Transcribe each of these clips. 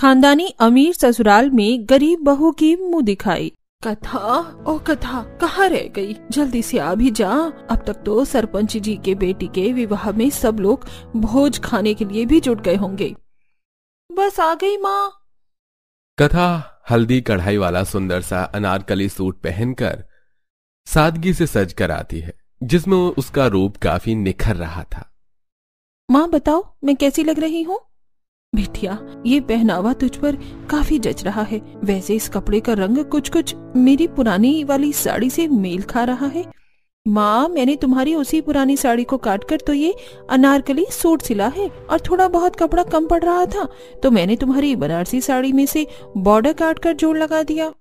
खानदानी अमीर ससुराल में गरीब बहू की मुंह दिखाई। कथा ओ कथा कहाँ रह गई? जल्दी से आ भी जा। अब तक तो सरपंच जी के बेटी के विवाह में सब लोग भोज खाने के लिए भी जुट गए होंगे। बस आ गई माँ। कथा हल्दी कढ़ाई वाला सुंदर सा अनारकली सूट पहनकर सादगी से सज कर आती है, जिसमें उसका रूप काफी निखर रहा था। माँ बताओ मैं कैसी लग रही हूँ? बिटिया ये पहनावा तुझ पर काफी जच रहा है। वैसे इस कपड़े का रंग कुछ कुछ मेरी पुरानी वाली साड़ी से मेल खा रहा है। माँ मैंने तुम्हारी उसी पुरानी साड़ी को काटकर तो ये अनारकली सूट सिला है, और थोड़ा बहुत कपड़ा कम पड़ रहा था तो मैंने तुम्हारी बनारसी साड़ी में से बॉर्डर काटकर जोड़ लगा दिया।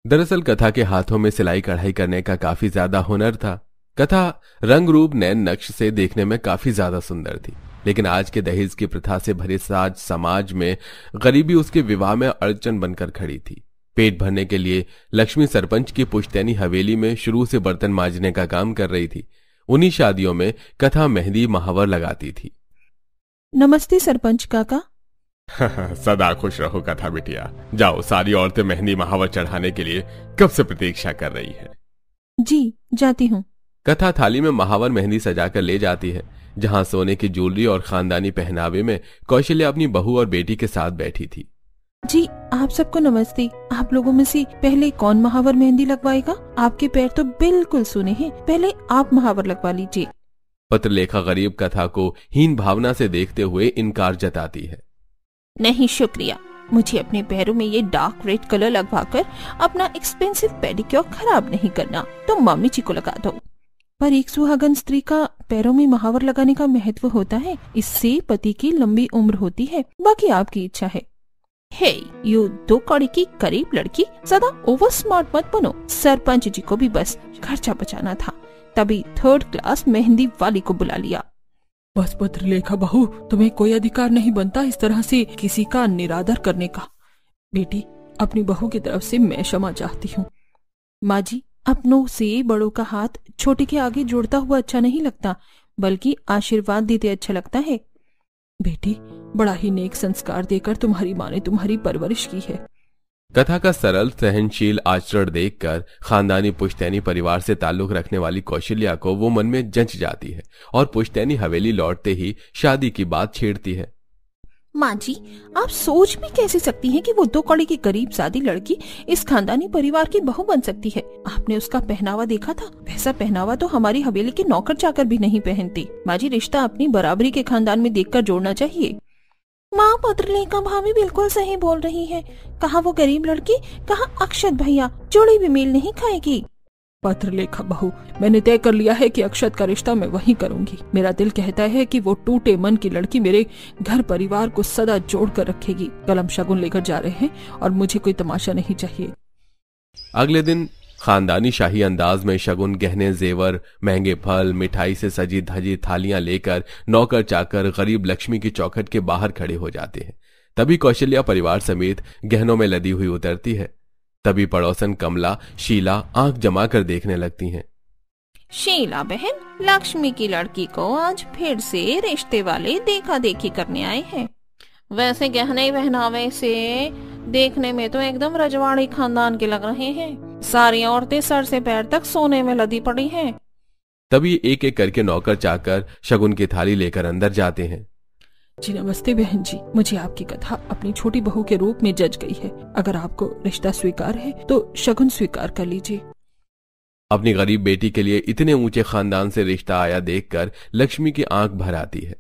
दरअसल कथा के हाथों में सिलाई कढ़ाई करने का काफी ज्यादा हुनर था। कथा रंग रूप नैन नक्श से देखने में काफी ज्यादा सुंदर थी, लेकिन आज के दहेज की प्रथा से भरे साज समाज में गरीबी उसके विवाह में अड़चन बनकर खड़ी थी। पेट भरने के लिए लक्ष्मी सरपंच की पुश्तैनी हवेली में शुरू से बर्तन मांजने का काम कर रही थी। उन्हीं शादियों में कथा मेहंदी महावर लगाती थी। नमस्ते सरपंच काका। सदा खुश रहो कथा बिटिया। जाओ, सारी औरतें मेहंदी महावर चढ़ाने के लिए कब से प्रतीक्षा कर रही है। जी जाती हूँ। कथा थाली में महावर मेहंदी सजाकर ले जाती है, जहां सोने की ज्वेलरी और खानदानी पहनावे में कौशल्या अपनी बहू और बेटी के साथ बैठी थी। जी आप सबको नमस्ते। आप लोगों में से पहले कौन महावर मेहंदी लगवाएगा? आपके पैर तो बिल्कुल सूने हैं, पहले आप महावर लगवा लीजिए। पत्रलेखा गरीब कथा को हीन भावना से देखते हुए इनकार जताती है। नहीं शुक्रिया, मुझे अपने पैरों में ये डार्क रेड कलर लगवाकर अपना एक्सपेंसिव पेडिक्योर खराब नहीं करना, तो मम्मी जी को लगा दो। पर एक सुहागन स्त्री का पैरों में महावर लगाने का महत्व होता है, इससे पति की लंबी उम्र होती है। बाकी आपकी इच्छा है। हे यू 2 कौड़ी की गरीब लड़की, ज्यादा ओवर स्मार्ट मत बनो। सरपंच जी को भी बस खर्चा बचाना था, तभी 3rd क्लास मेहंदी वाली को बुला लिया। बस पत्रलेखा बहू, तुम्हें कोई अधिकार नहीं बनता इस तरह से किसी का निरादर करने का। बेटी अपनी बहू की तरफ से मैं क्षमा चाहती हूँ। माँ जी अपनों से बड़ों का हाथ छोटे के आगे जोड़ता हुआ अच्छा नहीं लगता, बल्कि आशीर्वाद देते अच्छा लगता है। बेटी बड़ा ही नेक संस्कार देकर तुम्हारी माँ ने तुम्हारी परवरिश की है। कथा का सरल सहनशील आचरण देखकर खानदानी पुश्तैनी परिवार से ताल्लुक रखने वाली कौशल्या को वो मन में जंच जाती है और पुश्तैनी हवेली लौटते ही शादी की बात छेड़ती है। माँ जी आप सोच भी कैसे सकती हैं कि वो 2 कौड़ी की गरीब सादी लड़की इस खानदानी परिवार की बहू बन सकती है? आपने उसका पहनावा देखा था? वैसा पहनावा तो हमारी हवेली के नौकर चाकर भी नहीं पहनते। माँ जी रिश्ता अपनी बराबरी के खानदान में देखकर जोड़ना चाहिए। माँ पत्रलेखा भाभी बिल्कुल सही बोल रही है। कहा वो गरीब लड़की, कहा अक्षत भैया, जोड़ी भी मेल नहीं खाएगी। पत्रलेखा बहू मैंने तय कर लिया है कि अक्षत का रिश्ता मैं वहीं करूंगी। मेरा दिल कहता है कि वो टूटे मन की लड़की मेरे घर परिवार को सदा जोड़ कर रखेगी। कल हम शगुन लेकर जा रहे हैं और मुझे कोई तमाशा नहीं चाहिए। अगले दिन खानदानी शाही अंदाज में शगुन, गहने, जेवर, महंगे फल, मिठाई से सजी धजी थालियां लेकर नौकर चाकर गरीब लक्ष्मी की चौखट के बाहर खड़े हो जाते हैं। तभी कौशल्या परिवार समेत गहनों में लदी हुई उतरती है। तभी पड़ोसन कमला, शीला आंख जमा कर देखने लगती हैं। शीला बहन, लक्ष्मी की लड़की को आज फिर से रिश्ते वाले देखा देखी करने आए हैं। वैसे गहने पहनावे से देखने में तो एकदम रजवाड़ी खानदान के लग रहे हैं। सारी औरतें सर से पैर तक सोने में लदी पड़ी हैं। तभी एक एक करके नौकर चाकर शगुन की थाली लेकर अंदर जाते हैं। जी नमस्ते बहन जी, मुझे आपकी कथा अपनी छोटी बहू के रूप में जज गई है। अगर आपको रिश्ता स्वीकार है तो शगुन स्वीकार कर लीजिए। अपनी गरीब बेटी के लिए इतने ऊंचे खानदान से रिश्ता आया देखकर लक्ष्मी की आंख भर आती है।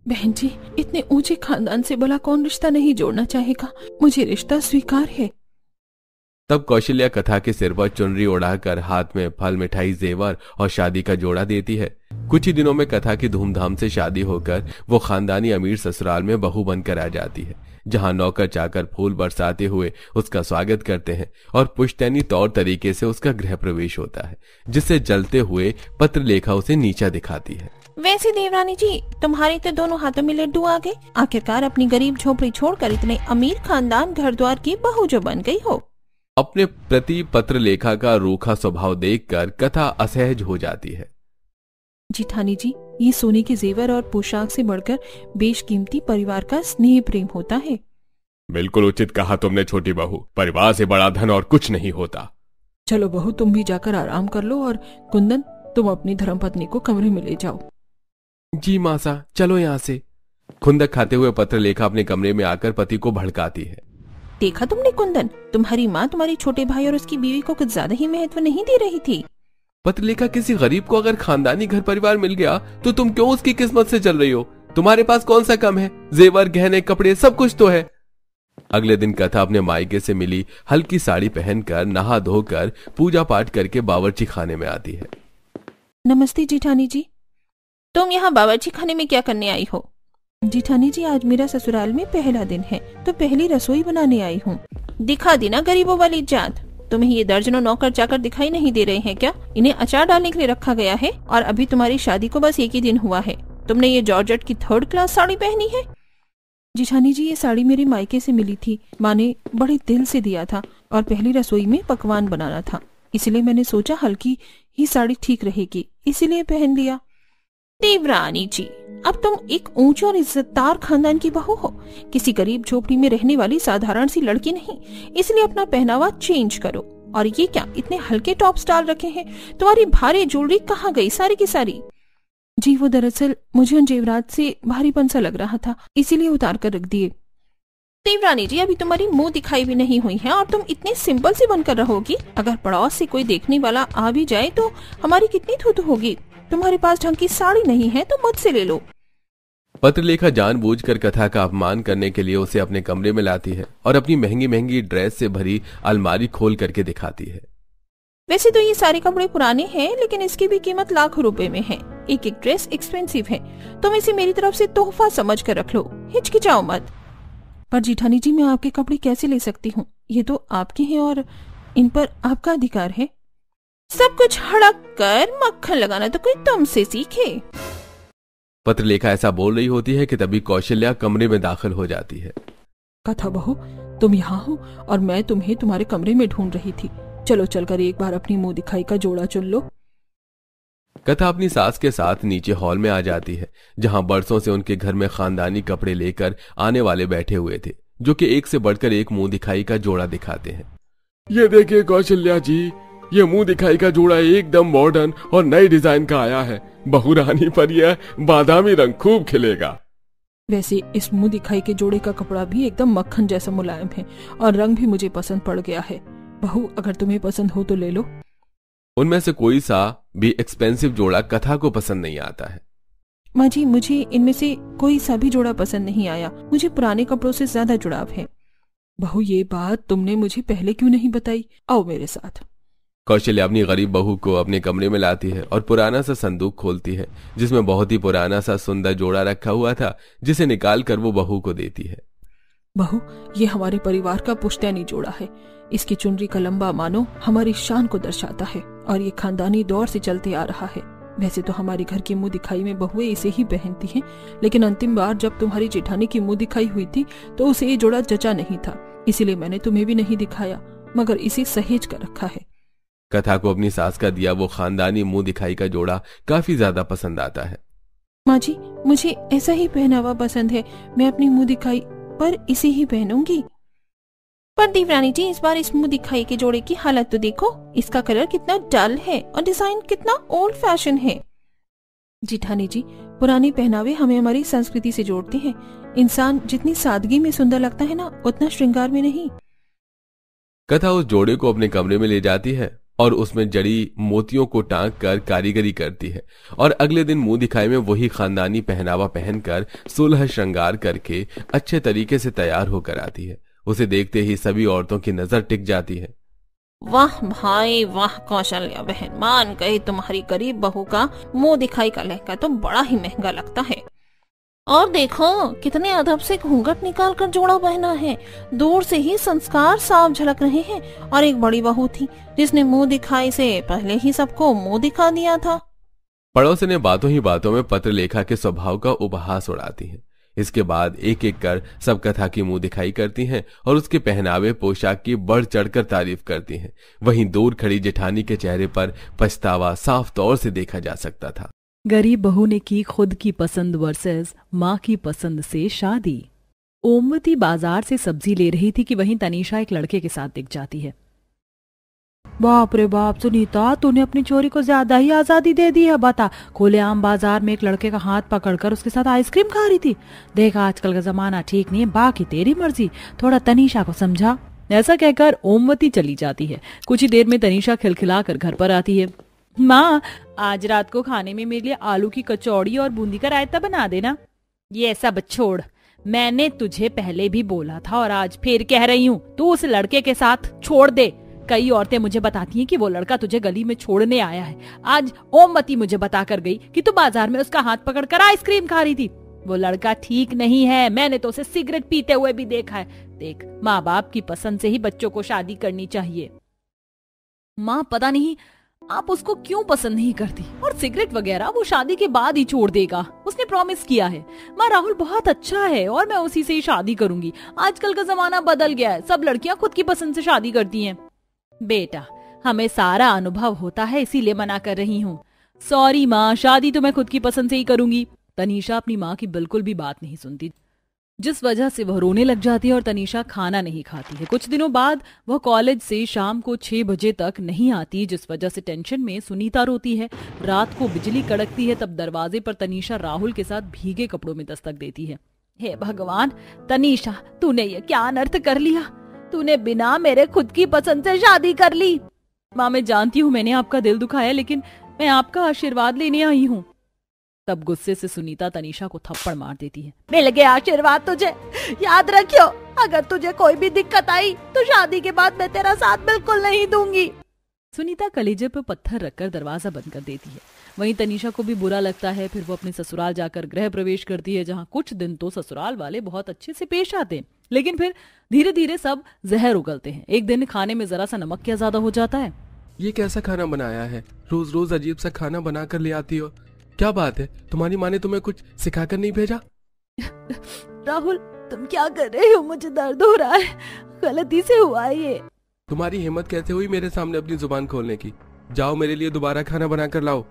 बहन जी इतने ऊंचे खानदान से भला कौन रिश्ता नहीं जोड़ना चाहेगा? मुझे रिश्ता स्वीकार है। तब कौशल्या कथा के सिर पर चुनरी उड़ाकर हाथ में फल, मिठाई, जेवर और शादी का जोड़ा देती है। कुछ ही दिनों में कथा की धूमधाम से शादी होकर वो खानदानी अमीर ससुराल में बहू बनकर आ जाती है, जहां नौकर चाकर फूल बरसाते हुए उसका स्वागत करते हैं और पुश्तैनी तौर तरीके से उसका गृह प्रवेश होता है, जिससे जलते हुए पत्रलेखा उसे नीचा दिखाती है। वैसे देवरानी जी तुम्हारे तो दोनों हाथों में लड्डू आ गए। आखिरकार अपनी गरीब झोपड़ी छोड़कर इतने अमीर खानदान घर द्वार की बहू जो बन गई हो। अपने प्रति पत्रलेखा का रूखा स्वभाव देखकर कथा असहज हो जाती है। जिठानी जी ये सोने के जेवर और पोशाक से बढ़कर बेशकीमती परिवार का स्नेह प्रेम होता है। बिल्कुल उचित कहा तुमने छोटी बहू, परिवार से बड़ा धन और कुछ नहीं होता। चलो बहू, तुम भी जाकर आराम कर लो और कुंदन, तुम अपनी धर्मपत्नी को कमरे में ले जाओ। जी मासा, चलो यहाँ से। खुंदक खाते हुए पत्रलेखा अपने कमरे में आकर पति को भड़काती है। देखा तुमने कुंदन, तुम्हारी माँ तुम्हारे छोटे भाई और उसकी बीवी को कुछ ज्यादा ही महत्व नहीं दे रही थी। पत्रलेखा, किसी गरीब को अगर खानदानी घर परिवार मिल गया तो तुम क्यों उसकी किस्मत से चल रही हो? तुम्हारे पास कौन सा कम है? जेवर, गहने, कपड़े सब कुछ तो है। अगले दिन कथा अपने मायके से मिली हल्की साड़ी पहनकर नहा धोकर पूजा पाठ करके बावर्ची खाने में आती है। नमस्ते जेठानी जी। तुम यहाँ बावर्ची खाने में क्या करने आई हो? जेठानी जी, आज मेरा ससुराल में पहला दिन है तो पहली रसोई बनाने आई हूँ। दिखा दी ना गरीबों वाली जात। तुम्हें ये दर्जनों नौकर चाकर दिखाई नहीं दे रहे हैं क्या? इन्हें अचार डालने के लिए रखा गया है और अभी तुम्हारी शादी को बस एक ही दिन हुआ है। तुमने ये जॉर्जेट की 3rd क्लास साड़ी पहनी है। जेठानी जी, ये साड़ी मेरे मायके से मिली थी। माँ ने बड़े दिल से दिया था और पहली रसोई में पकवान बनाना था, इसलिए मैंने सोचा हल्की ही साड़ी ठीक रहेगी, इसीलिए पहन लिया। देवरानी जी, अब तुम एक ऊंचे और इज्जतदार खानदान की बहू हो, किसी गरीब झोपड़ी में रहने वाली साधारण सी लड़की नहीं, इसलिए अपना पहनावा चेंज करो। और ये क्या इतने हल्के टॉप्स डाल रखे हैं? तुम्हारी भारी ज्वेलरी कहाँ गई सारी की सारी? जी, वो दरअसल मुझे उन जेवरात से भारीपन सा लग रहा था, इसीलिए उतार कर रख दिए। देवरानी जी, अभी तुम्हारी मुंह दिखाई भी नहीं हुई है और तुम इतनी सिंपल सी बनकर रहोगी। अगर पड़ोस से कोई देखने वाला आ भी जाए तो हमारी कितनी थूथू होगी। तुम्हारे पास ढंग की साड़ी नहीं है तो मुझसे ले लो। पत्रलेखा जानबूझकर कथा का अपमान करने के लिए उसे अपने कमरे में लाती है और अपनी महंगी महंगी ड्रेस से भरी अलमारी खोल करके दिखाती है। वैसे तो ये सारे कपड़े पुराने हैं, लेकिन इसकी भी कीमत लाखों रुपए में है। एक एक ड्रेस एक्सपेंसिव है, तुम इसे मेरी तरफ से तोहफा समझ कर रख लो, हिचकिचाओ मत। पर जेठानी जी, मैं आपके कपड़े कैसे ले सकती हूँ? ये तो आपके हैं और इन पर आपका अधिकार है। सब कुछ हड़क कर मक्खन लगाना तो कोई तुमसे सीखे। पत्रलेखा ऐसा बोल रही होती है कि तभी कौशल्या कमरे में दाखिल हो जाती है। कथा बहू, तुम यहाँ हो और मैं तुम्हें तुम्हारे कमरे में ढूंढ रही थी। चलो चलकर एक बार अपनी मुंह दिखाई का जोड़ा चुन लो। कथा अपनी सास के साथ नीचे हॉल में आ जाती है, जहां बरसों से उनके घर में खानदानी कपड़े लेकर आने वाले बैठे हुए थे, जो कि एक से बढ़कर एक मुंह दिखाई का जोड़ा दिखाते हैं। ये देखिए कौशल्या जी, ये मुंह दिखाई का जोड़ा एकदम मॉडर्न और नए डिजाइन का आया है। बहू रानी पर यह बादामी रंग खूब खिलेगा। वैसे इस मुंह दिखाई के जोड़े का कपड़ा भी एकदम मक्खन जैसा मुलायम है और रंग भी मुझे पसंद पड़ गया है। बहू, अगर तुम्हें पसंद हो तो ले लो। उनमें से कोई सा भी एक्सपेंसिव जोड़ा कथा को पसंद नहीं आता है। माँ जी, मुझे इनमें से कोई सा भी जोड़ा पसंद नहीं आया। मुझे पुराने कपड़ों से ज्यादा जुड़ाव है। बहू, ये बात तुमने मुझे पहले क्यों नहीं बताई? आओ मेरे साथ। कौशल्या अपनी गरीब बहू को अपने कमरे में लाती है और पुराना सा संदूक खोलती है, जिसमें बहुत ही पुराना सा सुंदर जोड़ा रखा हुआ था, जिसे निकाल कर वो बहू को देती है। बहू, ये हमारे परिवार का पुश्तैनी जोड़ा है। इसकी चुनरी का लंबा मानो हमारी शान को दर्शाता है और ये खानदानी दौर से चलते आ रहा है। वैसे तो हमारे घर की मुंह दिखाई में बहुएं इसे ही पहनती हैं, लेकिन अंतिम बार जब तुम्हारी जेठानी की मुंह दिखाई हुई थी तो उसे ये जोड़ा जचा नहीं था, इसीलिए मैंने तुम्हें भी नहीं दिखाया, मगर इसे सहेज कर रखा है। कथा को अपनी सास का दिया वो खानदानी मुंह दिखाई का जोड़ा काफी ज्यादा पसंद आता है। माँ जी, मुझे ऐसा ही पहनावा पसंद है। मैं अपनी मुंह दिखाई पर इसे ही पहनूंगी। पर देवरानी जी, इस बार इस मुंह दिखाई के जोड़े की हालत तो देखो। इसका कलर कितना डल है और डिजाइन कितना ओल्ड फैशन है। जेठानी जी, पुराने पहनावे हमें हमारी संस्कृति से जोड़ते हैं। इंसान जितनी सादगी में सुंदर लगता है ना, उतना श्रृंगार में नहीं। कथा उस जोड़े को अपने कमरे में ले जाती है और उसमें जड़ी मोतियों को टांग कर कारीगरी करती है और अगले दिन मुंह दिखाई में वही खानदानी पहनावा पहनकर सुलह श्रृंगार करके अच्छे तरीके से तैयार होकर आती है। उसे देखते ही सभी औरतों की नजर टिक जाती है। वाह भाई वाह कौशल्या बहन, मान गई तुम्हारी गरीब बहू का मुंह दिखाई का लहंगा तो बड़ा ही महंगा लगता है। और देखो कितने अदब से घूंघट निकाल कर जोड़ा पहना है। दूर से ही संस्कार साफ झलक रहे हैं। और एक बड़ी बहू थी जिसने मुंह दिखाई से पहले ही सबको मुंह दिखा दिया था। पड़ोसी ने बातों ही बातों में पत्रलेखा के स्वभाव का उपहास उड़ाती है। इसके बाद एक एक कर सब कथा की मुंह दिखाई करती हैं और उसके पहनावे पोशाक की बढ़ चढ़कर तारीफ करती हैं। वहीं दूर खड़ी जेठानी के चेहरे पर पछतावा साफ तौर से देखा जा सकता था। गरीब बहू ने की खुद की पसंद वर्सेस माँ की पसंद से शादी। ओमवती बाजार से सब्जी ले रही थी कि वहीं तनीषा एक लड़के के साथ दिख जाती है। बाप रे बाप सुनीता, तूने अपनी चोरी को ज्यादा ही आजादी दे दी है। बता, खुलेआम बाजार में एक लड़के का हाथ पकड़कर उसके साथ आइसक्रीम खा रही थी। देख, आजकल का जमाना ठीक नहीं है, बाकी तेरी मर्जी, थोड़ा तनीषा को समझा। ऐसा कहकर ओमवती चली जाती है। कुछ ही देर में तनीषा खिलखिलाकर घर पर आती है। माँ, आज रात को खाने में मेरे लिए आलू की कचौड़ी और बूंदी का रायता बना देना। ये सब छोड़, मैंने तुझे पहले भी बोला था और आज फिर कह रही हूँ, तू उस लड़के के साथ छोड़ दे। कई औरतें मुझे बताती हैं कि वो लड़का तुझे गली में छोड़ने आया है। आज ओमवती मुझे बता कर गई कि तू बाजार में उसका हाथ पकड़कर आइसक्रीम खा रही थी। वो लड़का ठीक नहीं है, मैंने तो उसे सिगरेट पीते हुए भी देखा है। देख, माँ बाप की पसंद से ही बच्चों को शादी करनी चाहिए। माँ, पता नहीं आप उसको क्यों पसंद नहीं करती, और सिगरेट वगैरह वो शादी के बाद ही छोड़ देगा, उसने प्रॉमिस किया है। माँ, राहुल बहुत अच्छा है और मैं उसी से ही शादी करूंगी। आजकल का जमाना बदल गया है, सब लड़कियां खुद की पसंद से शादी करती हैं। बेटा, हमें सारा अनुभव होता है, इसीलिए मना कर रही हूँ। सॉरी माँ, शादी तो मैं खुद की पसंद से ही करूंगी। तनीषा अपनी माँ की बिल्कुल भी बात नहीं सुनती, जिस वजह से वह रोने लग जाती है और तनीषा खाना नहीं खाती है। कुछ दिनों बाद वह कॉलेज से शाम को 6 बजे तक नहीं आती, जिस वजह से टेंशन में सुनीता रोती है। रात को बिजली कड़कती है, तब दरवाजे पर तनीषा राहुल के साथ भीगे कपड़ों में दस्तक देती है। हे भगवान, तनीषा, तूने ये क्या अनर्थ कर लिया? तूने बिना मेरे खुद की पसंद से शादी कर ली। माँ, मैं जानती हूँ मैंने आपका दिल दुखाया, लेकिन मैं आपका आशीर्वाद लेने आई हूँ। तब गुस्से से सुनीता तनीषा को थप्पड़ मार देती है। मिल गया आशीर्वाद तुझे, याद रखियो, अगर तुझे कोई भी दिक्कत आई तो शादी के बाद मैं तेरा साथ बिल्कुल नहीं दूंगी। सुनीता कलेजे पर पत्थर रखकर दरवाजा बंद कर देती है। वहीं तनीषा को भी बुरा लगता है। फिर वो अपने ससुराल जाकर गृह प्रवेश करती है, जहाँ कुछ दिन तो ससुराल वाले बहुत अच्छे से पेश आते हैं, लेकिन फिर धीरे धीरे सब जहर उगलते हैं। एक दिन खाने में जरा सा नमक क्या ज्यादा हो जाता है। ये कैसा खाना बनाया है? रोज रोज अजीब सा खाना बना कर ले आती हो, क्या बात है? तुम्हारी माँ ने तुम्हें कुछ सिखाकर नहीं भेजा? राहुल, तुम क्या कर रहे हो? मुझे दर्द हो रहा है, गलती से हुआ है ये। तुम्हारी हिम्मत कैसे हुई मेरे सामने अपनी जुबान खोलने की? जाओ, मेरे लिए दोबारा खाना बना कर लाओ।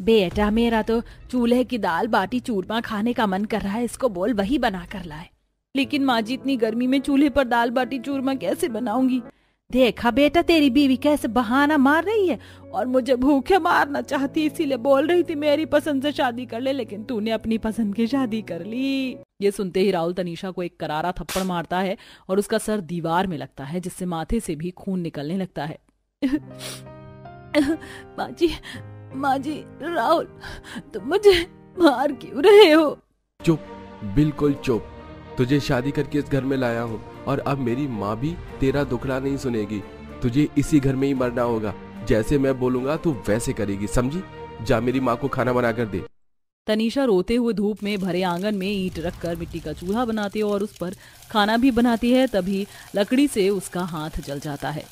बेटा, मेरा तो चूल्हे की दाल बाटी चूरमा खाने का मन कर रहा है, इसको बोल वही बना कर लाए। लेकिन माँ जी, इतनी गर्मी में चूल्हे पर दाल बाटी चूरमा कैसे बनाऊंगी? देखा बेटा, तेरी बीवी कैसे बहाना मार रही है, और मुझे भूखे मारना चाहती, इसीलिए बोल रही थी मेरी पसंद से शादी कर ले, लेकिन तूने अपनी पसंद की शादी कर ली। ये सुनते ही राहुल तनीषा को एक करारा थप्पड़ मारता है और उसका सर दीवार में लगता है, जिससे माथे से भी खून निकलने लगता है। माँ जी, राहुल, तुम मुझे मार क्यों रहे हो? चुप, बिल्कुल चुप। तुझे शादी करके इस घर में लाया हूँ और अब मेरी माँ भी तेरा दुखड़ा नहीं सुनेगी। तुझे इसी घर में ही मरना होगा। जैसे मैं बोलूंगा तू वैसे करेगी, समझी? जा, मेरी माँ को खाना बना कर दे। तनीषा रोते हुए धूप में भरे आंगन में ईंट रखकर मिट्टी का चूल्हा बनाती है और उस पर खाना भी बनाती है। तभी लकड़ी से उसका हाथ जल जाता है।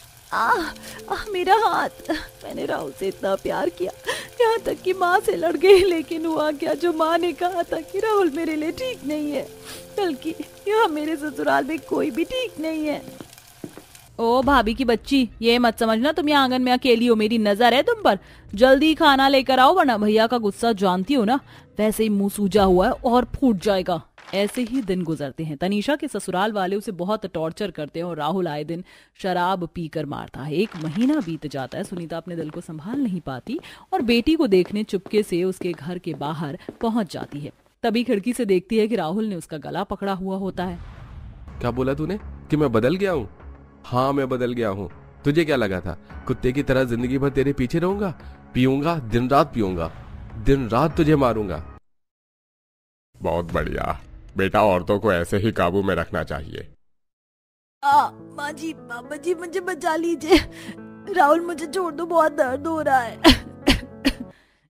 मेरा हाथ! मैंने राहुल से इतना प्यार किया, यहाँ तक कि माँ से लड़ गई, लेकिन हुआ क्या, जो माँ ने कहा था कि राहुल मेरे लिए ठीक नहीं है, बल्कि यहाँ मेरे ससुराल में कोई भी ठीक नहीं है। ओ भाभी की बच्ची, ये मत समझना तुम यहाँ आंगन में अकेली हो, मेरी नजर है तुम पर। जल्दी खाना लेकर आओ, वरना भैया का गुस्सा जानती हो ना, वैसे ही मुंह सूजा हुआ है और फूट जाएगा। ऐसे ही दिन गुजरते हैं। तनीषा के ससुराल वाले उसे बहुत टॉर्चर करते हैं और राहुल आए दिन शराब पीकर मारता है। 1 महीना बीत जाता है। सुनीता अपने दिल को संभाल नहीं पाती और बेटी को देखने चुपके से उसके घर के बाहर पहुंच जाती है। तभी खिड़की से देखती है कि राहुल ने उसका गला पकड़ा हुआ होता है। क्या बोला तूने कि मैं बदल गया हूँ? हाँ, मैं बदल गया हूँ। तुझे क्या लगा था कुत्ते की तरह जिंदगी भर तेरे पीछे रहूंगा? पीऊंगा, दिन रात पीऊंगा, दिन रात तुझे मारूंगा। बहुत बढ़िया बेटा, औरतों को ऐसे ही काबू में रखना चाहिए। माँ जी, पापा जी, मुझे बचा लीजिए। राहुल, मुझे छोड़ दो, बहुत दर्द हो रहा है।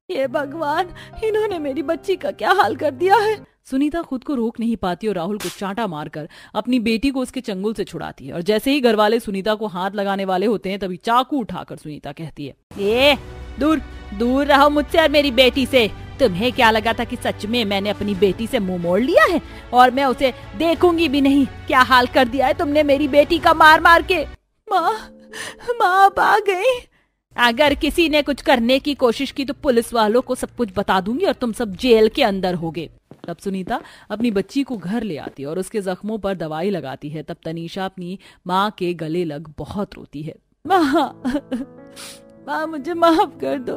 ये भगवान, इन्होंने मेरी बच्ची का क्या हाल कर दिया है। सुनीता खुद को रोक नहीं पाती और राहुल को चांटा मारकर अपनी बेटी को उसके चंगुल से छुड़ाती है। और जैसे ही घर वाले सुनीता को हाथ लगाने वाले होते हैं, तभी चाकू उठाकर सुनीता कहती है, ये दूर दूर रहो मुझसे और मेरी बेटी से। तुम्हें क्या लगा था कि सच में मैंने अपनी बेटी से मुंह मोड़ लिया है और मैं उसे देखूंगी भी नहीं? क्या हाल कर दिया है तुमने मेरी बेटी का मार मार के। माँ आप आ गई। अगर किसी ने कुछ करने की कोशिश की तो पुलिस वालों को सब कुछ बता दूंगी और तुम सब जेल के अंदर होगे। तब सुनीता अपनी बच्ची को घर ले आती है और उसके जख्मों पर दवाई लगाती है। तब तनीषा अपनी माँ के गले लग बहुत रोती है। माँ मुझे माफ कर दो,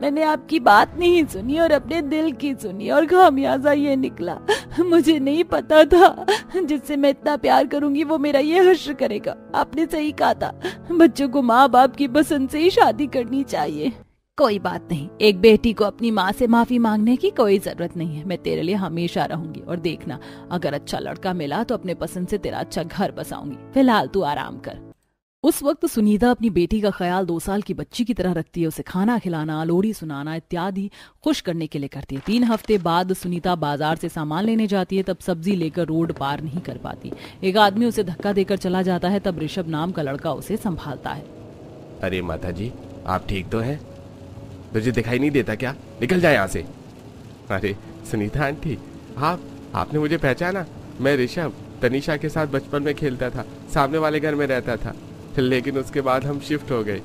मैंने आपकी बात नहीं सुनी और अपने दिल की सुनी और खामियाजा ये निकला। मुझे नहीं पता था जिससे मैं इतना प्यार करूंगी वो मेरा ये हश्र करेगा। आपने सही कहा था, बच्चों को माँ बाप की पसंद से ही शादी करनी चाहिए। कोई बात नहीं, एक बेटी को अपनी माँ से माफी मांगने की कोई जरूरत नहीं है। मैं तेरे लिए हमेशा रहूंगी और देखना, अगर अच्छा लड़का मिला तो अपने पसंद से तेरा अच्छा घर बसाऊंगी। फिलहाल तू आराम कर। उस वक्त सुनीता अपनी बेटी का ख्याल 2 साल की बच्ची की तरह रखती है। उसे खाना खिलाना, लोरी सुनाना इत्यादि खुश करने के लिए करती है। 3 हफ्ते बाद सुनीता बाजार से सामान लेने जाती है। तब सब्जी लेकर रोड पार नहीं कर पाती। एक आदमी उसे धक्का देकर चला जाता है। तब ऋषभ नाम का लड़का उसे संभालता है। अरे माता जी, आप ठीक तो हैं? तुझे दिखाई नहीं देता क्या? निकल जाए यहाँ से। अरे सुनीता आंटी, आपने मुझे पहचाना? मैं ऋषभ तनीषा के साथ बचपन में खेलता था, सामने वाले घर में रहता था, लेकिन उसके बाद हम शिफ्ट हो गए।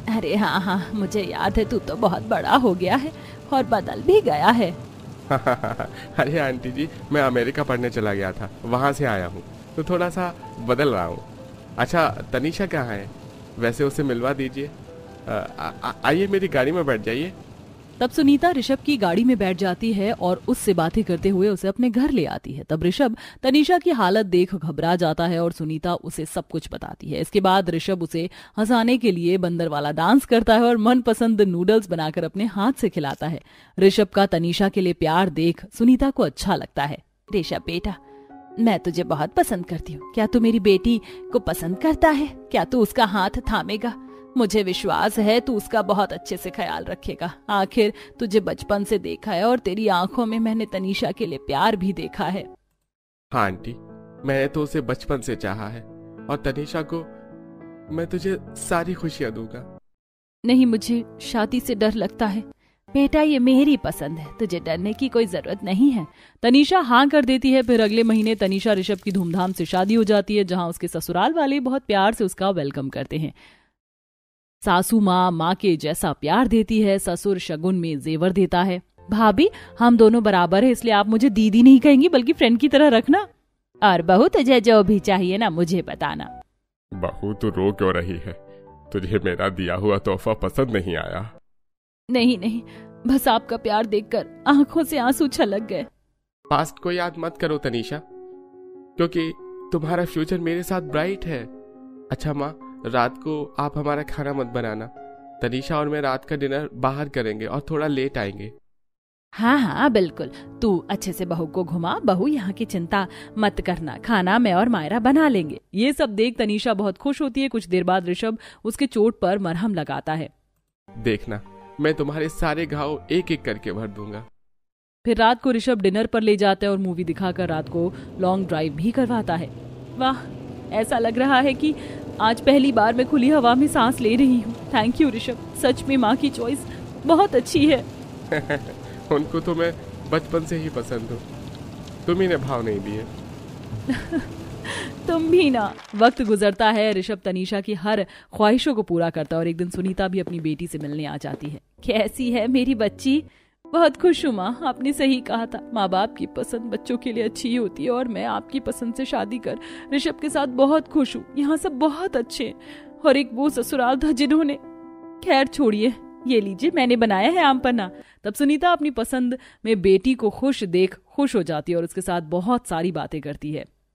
अरे हाँ, मुझे याद है, तू तो बहुत बड़ा हो गया है और बदल भी गया है। अरे आंटी जी, मैं अमेरिका पढ़ने चला गया था, वहां से आया हूँ, तो थोड़ा सा बदल रहा हूँ। अच्छा, तनीषा कहाँ है? वैसे उसे मिलवा दीजिए। आइए मेरी गाड़ी में बैठ जाइए। तब सुनीता ऋषभ की गाड़ी में बैठ जाती है और उससे बातें करते हुए उसे अपने घर ले आती है। तब ऋषभ तनीषा की हालत देख घबरा जाता है और सुनीता उसे सब कुछ बताती है। इसके बाद ऋषभ उसे हंसाने के लिए बंदर वाला डांस करता है और मनपसंद नूडल्स बनाकर अपने हाथ से खिलाता है। ऋषभ का तनीषा के लिए प्यार देख सुनीता को अच्छा लगता है। ऋषभ बेटा, मैं तुझे बहुत पसंद करती हूँ। क्या तू मेरी बेटी को पसंद करता है? क्या तू उसका हाथ थामेगा? मुझे विश्वास है तू उसका बहुत अच्छे से ख्याल रखेगा। आखिर तुझे बचपन से देखा है और तेरी आंखों में मैंने तनीषा के लिए प्यार भी देखा है। हाँ आंटी, मैंने तो उसे बचपन से चाहा है और तनीषा को मैं तुझे सारी खुशियां दूंगा। नहीं, मुझे शादी से डर लगता है। बेटा, ये मेरी पसंद है, तुझे डरने की कोई जरूरत नहीं है। तनीषा हाँ कर देती है। फिर अगले महीने तनीषा ऋषभ की धूमधाम से शादी हो जाती है, जहाँ उसके ससुराल वाले बहुत प्यार से उसका वेलकम करते हैं। सासू माँ के जैसा प्यार देती है। ससुर शगुन में जेवर देता है। भाभी, हम दोनों बराबर है, इसलिए आप मुझे दीदी नहीं कहेंगी बल्कि फ्रेंड की तरह रखना। और बहू, तुझे जो भी चाहिए ना मुझे बताना। बहू, तू रो क्यों रही है? तुझे मेरा दिया हुआ तोहफा पसंद नहीं आया? नहीं, बस आपका प्यार देखकर आंखों से आंसू छलक गए। पास्ट को याद मत करो तनीषा, क्योंकि तुम्हारा फ्यूचर मेरे साथ ब्राइट है। अच्छा माँ, रात को आप हमारा खाना मत बनाना। तनीषा और मैं रात का डिनर बाहर करेंगे और थोड़ा लेट आएंगे। हाँ, बिल्कुल। तू अच्छे से बहू को घुमा। बहू, यहाँ की चिंता मत करना, खाना मैं और मायरा बना लेंगे। ये सब देख तनीषा बहुत खुश होती है। कुछ देर बाद ऋषभ उसके चोट पर मरहम लगाता है। देखना, मैं तुम्हारे सारे घाव एक एक करके भर दूंगा। फिर रात को ऋषभ डिनर पर ले जाता है और मूवी दिखाकर रात को लॉन्ग ड्राइव भी करवाता है। वाह, ऐसा लग रहा है कि आज पहली बार मैं खुली हवा में सांस ले रही हूँ। थैंक यू ऋषभ, सच में माँ की चॉइस बहुत अच्छी है। उनको तो मैं बचपन से ही पसंद हूँ, तुम ही ने भाव नहीं दिए। तुम भी ना। वक्त गुजरता है, ऋषभ तनीषा की हर ख्वाहिशों को पूरा करता है और एक दिन सुनीता भी अपनी बेटी से मिलने आ जाती है। कैसी है मेरी बच्ची? बहुत खुश हूँ माँ, आपने सही कहा था, माँ बाप की पसंद बच्चों के लिए अच्छी ही होती है और मैं आपकी पसंद से शादी कर ऋषभ के साथ बहुत खुश हूँ। यहाँ सब बहुत अच्छे हैं और एक वो ससुराल था जिन्होंने। खैर छोड़िए, ये लीजिए मैंने बनाया है आम पन्ना। तब सुनीता अपनी पसंद में बेटी को खुश देख खुश हो जाती है और उसके साथ बहुत सारी बातें करती है।